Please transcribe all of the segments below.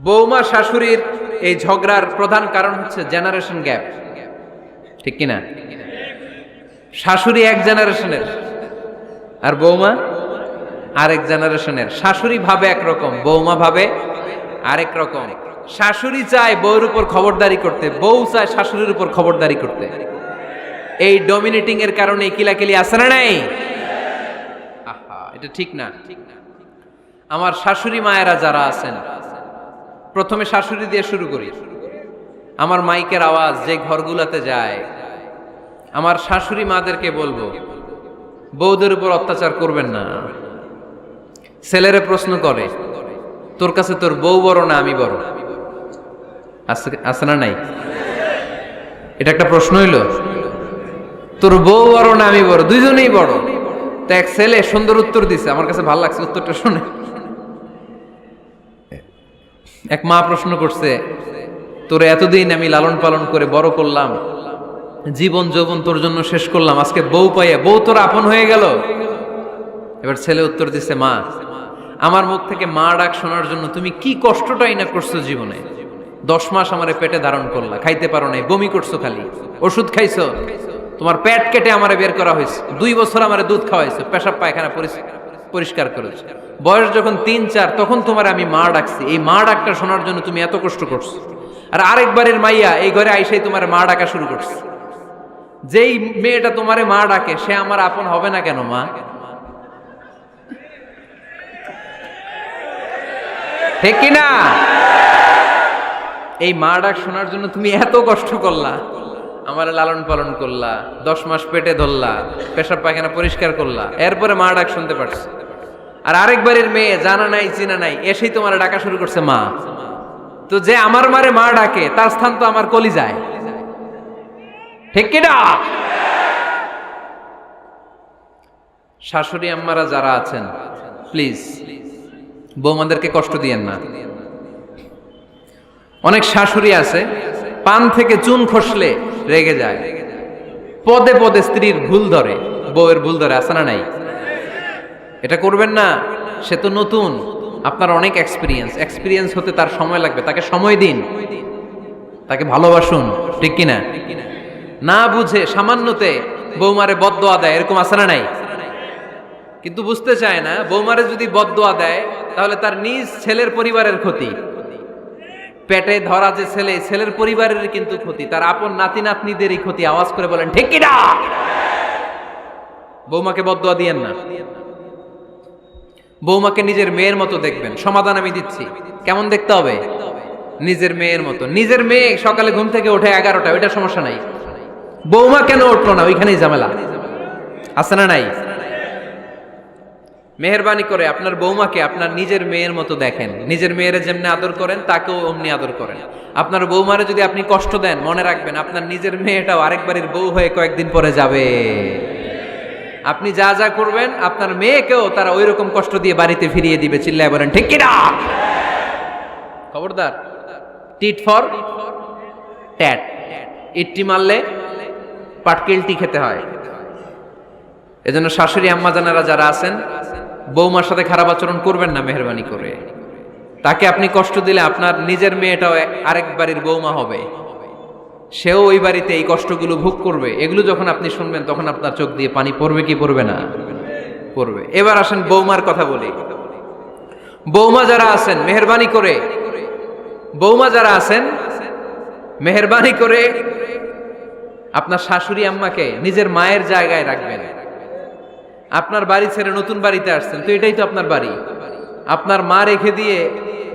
বৌমা শাশুড়ির এই ঝগড়ার প্রধান কারণ হচ্ছে জেনারেশন গ্যাপ, ঠিক কিনা? শাশুড়ি এক জেনারেশনের আর বৌমা আরেক জেনারেশনের। শাশুড়ি ভাবে একরকম, বৌমা ভাবে আরেক রকম। শাশুড়ি চায় বউর উপর খবরদারি করতে, বউ চায় শাশুড়ির উপর খবরদারি করতে। এই ডমিনেটিং এর কারণে কিলাকিলি আছে না নাই? আহা, এটা ঠিক না। আমার শাশুড়ি মায়েরা যারা আছেন, প্রথমে শাশুড়ি দিয়ে শুরু করি। আমার মাইকের আওয়াজ যে ঘরগুলোতে যায়, আমার শাশুড়ি মাদেরকে বলবো, বউদের উপর অত্যাচার করবেন না। ছেলেরে প্রশ্ন করে, তোর কাছে তোর বউ বড় না আমি বড়? আছে না নাই? এটা একটা প্রশ্ন হইল। তোর বউ বড় না আমি বড়? দুইজনেই বড়। তো এক ছেলে সুন্দর উত্তর দিছে, আমার কাছে ভালো লাগছে উত্তরটা শুনে। এক মা প্রশ্ন করছে, তোর এতদিন আমি লালন পালন করে বড় করলাম, জীবন যৌবন তোর জন্য শেষ করলাম, আজকে বউ পাইয়া বউ তোর আপন হয়ে গেল? এবার ছেলে উত্তর দিছে, মা, আমার মুখ থেকে মা ডাক শোনার জন্য তুমি কি কষ্টটাই না করছো জীবনে। 10 মাস আমারে পেটে ধারণ করলা, খাইতে পারো নাই, বমি করছো, খালি ওষুধ খাইছো, তোমার পেট কেটে আমারে বের করা হয়েছে, 2 বছর আমারে দুধ খাওয়াইছো, পেশাব পায়খানা পরিষ্কার করেছো। বয়স যখন 3-4 তখন তোমার আমি মা ডাকছি, এই মা ডাকটা শোনার জন্য তুমি এত কষ্ট করছো। আর আরেকবারের মাইয়া এই ঘরে আইসাই তোমার মা ডাকা শুরু করছে। যেই মেয়েটা তোমারে মা ডাকে সে আমার আপন হবে না কেন মা? ঠিক কিনা? এই মা ডাক শোনার জন্য তুমি এত কষ্ট করলা, আমার লালন পালন করলা, 10 মাস পেটে ধরলা, পেশাব পায়খানা পরিষ্কার করলা, এরপরে মা ডাক শুনতে পারছো। আর আরেকবারের মেয়ে জানা নাই চিনা নাই এসেই তোমার ডাকা শুরু করছে মা। তো যে আমার মারে মা ডাকে তার স্থান তো আমার কলিজায়, ঠিক কিনা? শাশুড়ি আম্মারা যারা আছেন, প্লিজ বৌমাদেরকে কষ্ট দিয়েন না। অনেক শাশুড়ি আছে পান থেকে চুন খসলে রেগে যায়, পদে পদে স্ত্রীর ভুল ধরে, বউয়ের ভুল ধরে, আছে না নাই? এটা করবেন না। সে তো নতুন, আপনার অনেক এক্সপিরিয়েন্স হতে তার সময় লাগবে, তাকে সময় দিন, তাকে ভালোবাসুন, ঠিক কিনা? না বুঝে সামান্যতে বৌমারে বদদোয়া দেয়, এরকম আছে না নাই? কিন্তু বুঝতে চায় না, বৌমারে যদি বদদোয়া দেয় তাহলে তার নিজ ছেলের পরিবারের ক্ষতি, পেটে ধরা যে ছেলে, ছেলের পরিবারের কিন্তু ক্ষতি, তার আপন নাতি নাতনিদেরই ক্ষতি। আওয়াজ করে বলেন ঠিক কিনা? বৌমাকে বদদোয়া দিয়েন না। বৌমাকে নিজের মেয়ের মতো দেখবেন। সমাধান আমি দিচ্ছি। কেমন দেখতে হবে? নিজের মেয়ের মতো। নিজের মেয়ে সকালে ঘুম থেকে ওঠে 11টা, ওইটা সমস্যা নাই। বৌমা কেন উঠলো না, ওইখানেই ঝামেলা, আছে না নাই? মেহেরবানি করে আপনার বৌমাকে আপনার নিজের মেয়ের মতো দেখেন। নিজের মেয়েরে যেমনি আদর করেন তাকেও অমনি আদর করেন। আপনার বৌমারে যদি আপনি কষ্ট দেন, মনে রাখবেন আপনার নিজের মেয়েটাও আরেকবারের বউ হয়ে কয়েকদিন পরে যাবে। আপনি যা যা করবেন আপনার মেয়েকেও তারা ওই রকম কষ্ট দিয়ে বাড়িতে ফিরিয়ে দিবে। চিল্লায় বলেন ঠিক কিনা? খবরদার, টিট ফর ট্যাট। ইট্টি মারলে পাটকেলটি খেতে হয়। এজন্য শাশুড়ি আম্মা জানারা যারা আছেন, বৌমার সাথে খারাপ আচরণ করবেন না মেহেরবানি করে। তাকে আপনি কষ্ট দিলে আপনার নিজের মেয়েটাও আরেক বাড়ির বৌমা হবে, সেও ওই বাড়িতে এই কষ্টগুলো ভোগ করবে। এগুলো যখন আপনি শুনবেন তখন আপনার চোখ দিয়ে পানি পড়বে কি পড়বে না? পড়বে। এবার আসেন বৌমার কথা বলি। বৌমা যারা আছেন মেহেরবানি করে, বৌমা যারা আছেন মেহেরবানি করে আপনার শাশুড়ি আম্মাকে নিজের মায়ের জায়গায় রাখবেন। আপনার বাড়ি ছেড়ে নতুন বাড়িতে আসছেন, তো এটাই তো আপনার বাড়ি। আপনার মা রেখে দিয়ে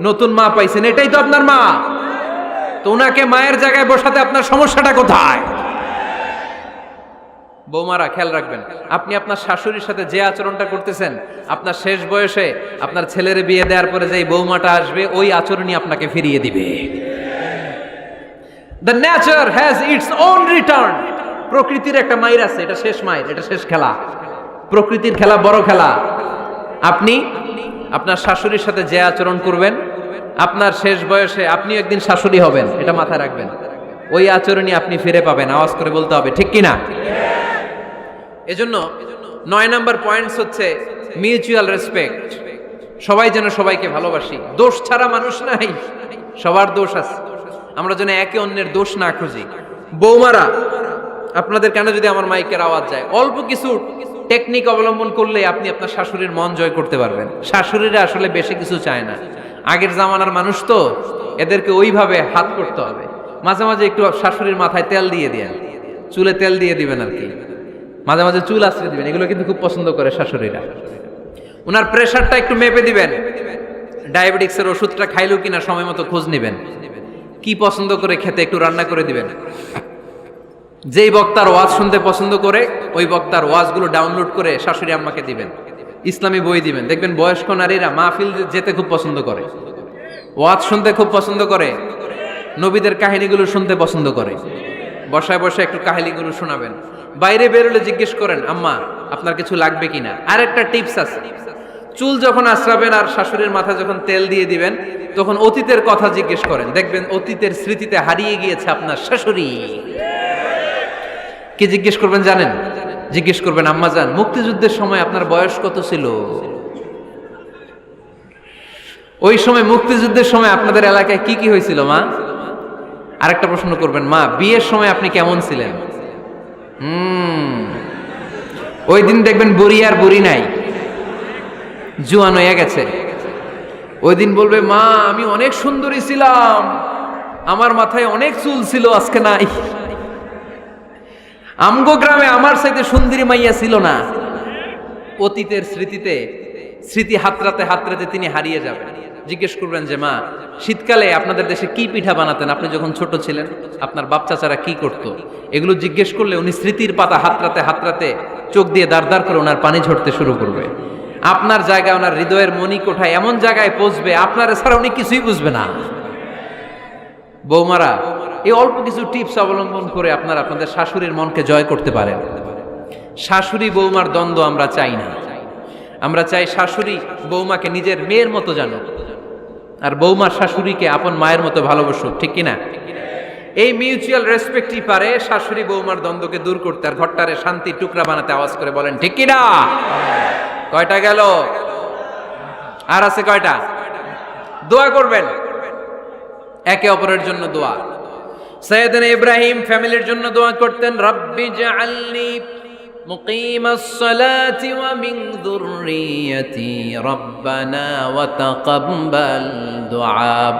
নতুন মা পাইছেন, এটাই তো আপনার মা। তো ওনাকে মায়ের জায়গায় বসাতে আপনার সমস্যাটা কোথায়? বৌমারা খেয়াল রাখবেন, আপনি আপনার শাশুড়ির সাথে যে আচরণটা করতেছেন, আপনার শেষ বয়সে আপনার ছেলের বিয়ে দেওয়ার পরে যে বৌমাটা আসবে ওই আচরণই আপনাকে ফিরিয়ে দিবে। The nature has its own return. প্রকৃতির একটা মাইর আছে, এটা শেষ মাইর, এটা শেষ খেলা। প্রকৃতির খেলা বড় খেলা। আপনি আপনার শাশুড়ির সাথে যে আচরণ করবেন, আপনার শেষ বয়সে আপনি একদিন শাশুড়ি হবেন, এটা মাথায় রাখবেন। ওই আচরণই আপনি ফিরে পাবেন। আওয়াজ করে বলতে হবে ঠিক কিনা? এজন্য 9 নাম্বার পয়েন্টস হচ্ছে মিউচুয়াল রেসপেক্ট। সবাই যেন সবাইকে ভালোবাসি। দোষ ছাড়া মানুষ নাই। সবার দোষ আছে, আমরা যেন একে অন্যের দোষ না খুঁজি। বৌমারা, আপনাদের কেন যদি আমার মাইকের আওয়াজ যায়, অল্প কিছু টেকনিক অবলম্বন করলে আপনি আপনার শাশুড়ির মন জয় করতে পারবেন। শাশুড়িরা আসলে বেশি কিছু চায় না, আগের জামানার মানুষ তো, এদেরকে ওইভাবে হাত করতে হবে। মাঝে মাঝে একটু শাশুড়ির মাথায় তেল দিয়ে দেন, চুলে তেল দিয়ে দিবেন আর কি, মাঝে মাঝে চুল আশ্রয় দিবেন, এগুলো কিন্তু খুব পছন্দ করে শাশুড়িরা। ওনার প্রেশারটা একটু মেপে দিবেন, ডায়াবেটিক্সের ওষুধটা খাইলো কিনা সময় মতো খোঁজ নিবেন, কি পছন্দ করে খেতে একটু রান্না করে দিবেন। যেই বক্তার ওয়াজ শুনতে পছন্দ করে ওই বক্তার ওয়াজগুলো ডাউনলোড করে শাশুড়ি আম্মাকে দিবেন, ইসলামী বই দিবেন। দেখবেন বয়স্ক নারীরা মাহফিল যেতে খুব পছন্দ করে, ওয়াজ শুনতে খুব পছন্দ করে, নবীদের কাহিনীগুলো শুনতে পছন্দ করে। বসায় বসায় একটু কাহিনীগুলো শোনাবেন। বাইরে বেরোলে জিজ্ঞেস করেন, আম্মা আপনার কিছু লাগবে কিনা। আর একটা টিপস আছে, চুল যখন আশ্রাবেন আর শাশুড়ির মাথায় যখন তেল দিয়ে দিবেন, তখন অতীতের কথা জিজ্ঞেস করেন, দেখবেন অতীতের স্মৃতিতে হারিয়ে গিয়েছে আপনার শাশুড়ি। কি জিজ্ঞেস করবেন জানেন? জিজ্ঞেস করবেন, আম্মা জান, মুক্তিযুদ্ধের সময় আপনার বয়স কত ছিল? ওই সময় মুক্তিযুদ্ধের সময় আপনাদের এলাকায় কি কি হয়েছিল মা? আরেকটা প্রশ্ন করবেন, মা বিয়ের সময় আপনি কেমন ছিলেন? ওই দিন দেখবেন বুড়ি আর বুড়ি নাই, জুয়ান হয়ে গেছে। ওই দিন বলবে, মা আমি অনেক সুন্দরী ছিলাম, আমার মাথায় অনেক চুল ছিল, আজকে নাই। আমগো গ্রামে আমার চাইতে সুন্দরী মাইয়া ছিল না। অতীতের স্মৃতিতে, স্মৃতি হাতরাতে হাতরাতে তিনি হারিয়ে যাবেন। জিজ্ঞেস করবেন যে, মা শীতকালে আপনাদের দেশে কি পিঠা বানাতেন আপনি যখন ছোট ছিলেন, আপনার বাপ চাচারা কি করতো? এগুলো জিজ্ঞেস করলে উনি স্মৃতির পাতা হাতরাতে হাতরাতে চোখ দিয়ে দাঁড় দাঁড় করে ওনার পানি ঝরতে শুরু করবে। আপনার জায়গায়, ওনার হৃদয়ের মনি কোঠায় এমন জায়গায় পৌঁছবে, আপনার ছাড়া উনি কিছুই বুঝবে না। বৌমারা, এই অল্প কিছু টিপস অবলম্বন করে আপনারা আপনাদের শাশুড়ির মনকে জয় করতে পারেন। শাশুড়ি বৌমার দ্বন্দ্ব আমরা চাই না, আমরা চাই শাশুড়ি বৌমাকে নিজের মেয়ের মতো জানো, আর বৌমার শাশুড়িকে আপন মায়ের মতো ভালোবাসুক, ঠিক কিনা? এই মিউচুয়াল রেসপেক্টই পারে শাশুড়ি বৌমার দ্বন্দ্বকে দূর করতে, আর ঘরটারে শান্তির টুকরা বানাতে। আওয়াজ করে বলেন ঠিক কিনা? কয়টা গেল? আর আছে কয়টা? দোয়া করবেন একে অপরের জন্য। দোয়া, সাইয়েদনা ইব্রাহিম ফ্যামিলির জন্য দোয়া করতেন, রব্বি জাআলনি মুকিমাস সালাতি ওয়া মিন যুররিয়াতি রব্বানা ওয়া তাকাব্বাল দুআ।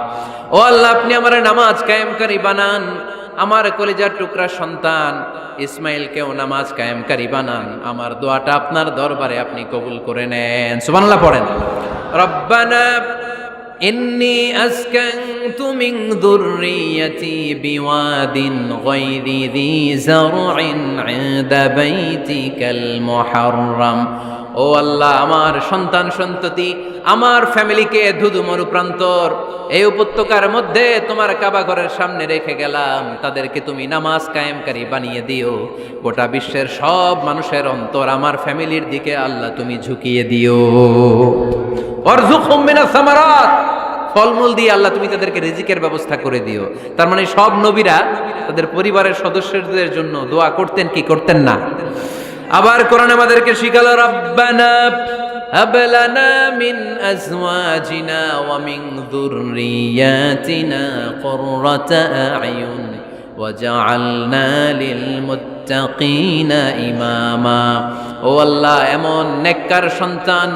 ও আল্লাহ, আপনি আমার নামাজ কায়েমকারী বানান, আমার কলিজার টুকরা সন্তান ইসমাইলকেও নামাজ কায়েমকারী বানান, আমার দোয়াটা আপনার দরবারে আপনি কবুল করে নেন। সুবহানাল্লাহ পড়েন। রব্বানা ইন্নী আসকানতু মিন যুররিয়াতি বিওয়াদিন গায়রি যী যারইন ইনদা বাইতিকাল মুহাররাম। ও আল্লাহ, আমার সন্তান সন্ততি, আমার ফ্যামিলিকে ধুধু মরুপ্রান্তর এই উপত্যকার মধ্যে তোমার কাবা ঘরের সামনে রেখে গেলাম, তাদেরকে তুমি নামাজ কায়েমকারী বানিয়ে দিও। গোটা বিশ্বের সব মানুষের অন্তর আমার ফ্যামিলির দিকে আল্লাহ তুমি ঝুঁকিয়ে দিও। ওয়ারযুকহুম মিনাস সামারাত, ফলমূল দিয়ে আল্লাহ তুমি তাদেরকে রিজিকের ব্যবস্থা করে দিও। তার মানে সব নবীরা তাদের পরিবারের সদস্যদের জন্য দোয়া করতেন কি করতেন না? আবার কোরআন আমাদেরকে শিখালো, রব্বানা হাব লানা মিন আজওয়াজিনা ওয়া মিন যুররিয়াতিনা কুররাতা আ'য়ুন ওয়াজআলনা লিল মুত্তাকিনা ইমামা। ও আল্লাহ, এমন নেককার সন্তান,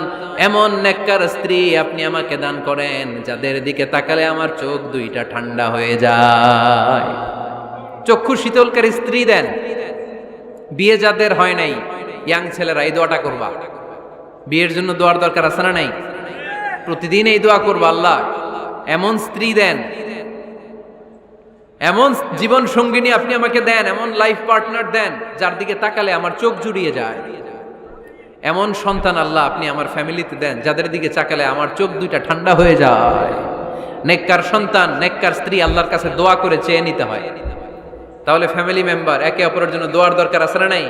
এমন নেককার স্ত্রী আপনি আমাকে দান করেন যাদের দিকে তাকালে আমার চোখ দুইটা ঠান্ডা হয়ে যায়। চক্ষু শীতলকারী স্ত্রী দেন। বিয়ে যাদের হয় নাই, ইয়াং ছেলেরা এই দোয়াটা করবা। বিয়ের জন্য দোয়ার দরকার আছে না নাই? প্রতিদিন এই দোয়া করবা, আল্লাহ এমন স্ত্রী দেন, এমন জীবন সঙ্গিনী আপনি আমাকে দেন, এমন লাইফ পার্টনার দেন যার দিকে তাকালে আমার চোখ জুড়িয়ে যায়। এমন সন্তান আল্লাহ আপনি আমার ফ্যামিলিতে দেন যাদের দিকে তাকালে আমার চোখ দুইটা ঠান্ডা হয়ে যায়। নেককার সন্তান, নেককার স্ত্রী আল্লাহর কাছে দোয়া করে চেয়ে নিতে হয়। তাহলে ফ্যামিলি মেম্বার একে অপরের জন্য দোয়ার দরকার আছে না নাই?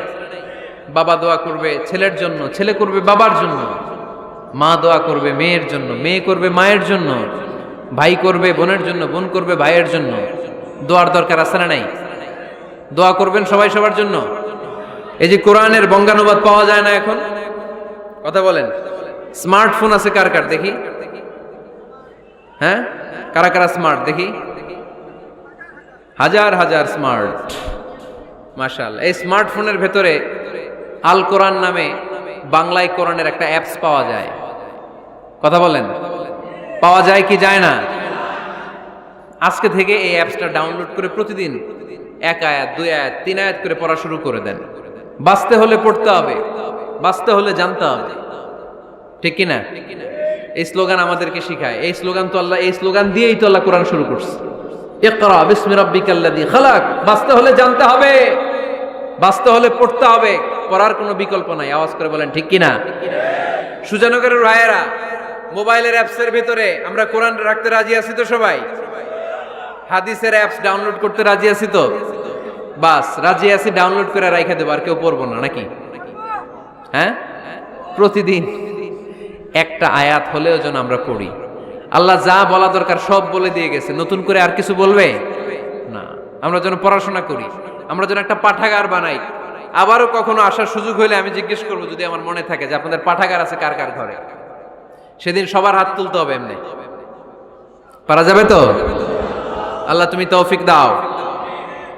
বাবা দোয়া করবে ছেলের জন্য, ছেলে করবে বাবার জন্য, মা দোয়া করবে মেয়ের জন্য, মেয়ে করবে মায়ের জন্য, ভাই করবে বোনের জন্য, বোন করবে ভাইয়ের জন্য। দোয়ার দরকার আছে না নাই? দোয়া করবেন সবাই সবার জন্য। এই যে কোরআনের বঙ্গানুবাদ পাওয়া যায় না এখন, কথা বলেন। স্মার্টফোন আছে কার কার দেখি? হ্যাঁ, কারা কারা স্মার্ট দেখি? হাজার হাজার স্মার্ট, মাশাআল্লাহ। এই স্মার্টফোনের ভেতরে আল কোরআন নামে বাংলায় কোরআনের একটা অ্যাপস পাওয়া যায়। কথা বলেন, পাওয়া যায় কি যায় না? আজকে থেকে এই অ্যাপসটা ডাউনলোড করে প্রতিদিন 1 আয়াত 2 আয়াত 3 আয়াত করে পড়া শুরু করে দেন। বাঁচতে হলে পড়তে হবে, বাঁচতে হলে জানতে হবে, ঠিক কি না? এই স্লোগান আমাদেরকে শিখায়। এই স্লোগান তো আল্লাহ, এই স্লোগান দিয়েই তো আল্লাহ কোরআন শুরু করছে, ইকরা বিসমি রাব্বিকাল্লাযী খালাক। বাঁচতে হলে জানতে হবে, বাঁচতে হলে পড়তে হবে, পড়ার কোনো বিকল্প নাই। আওয়াজ করে বলেন ঠিক কি না? সুজানগরের রায়েরা, মোবাইলের অ্যাপসের ভিতরে আমরা কোরআন রাখতে রাজি আছি তো সবাই? হাদিসের অ্যাপস ডাউনলোড করতে রাজি আছি তো? বাস রাজি আছি, ডাউনলোড করে রাইখা দেবো, আর কেউ পড়বো না নাকি? হ্যাঁ, প্রতিদিন একটা আয়াত হলেও যেন আমরা পড়ি। আল্লাহ যা বলা দরকার সব বলে দিয়ে গেছে, নতুন করে আর কিছু বলবে না। আমরা যেন পড়াশোনা করি, আমরা যেন একটা পাঠাগার বানাই। আবারও কখনো আসার সুযোগ হইলে আমি জিজ্ঞেস করবো, যদি আমার মনে থাকে যে আপনাদের পাঠাগার আছে কার কার ঘরে, সেদিন সবার হাত তুলতে হবে। এমনি পারা যাবে তো? আল্লাহ তুমি তৌফিক দাও।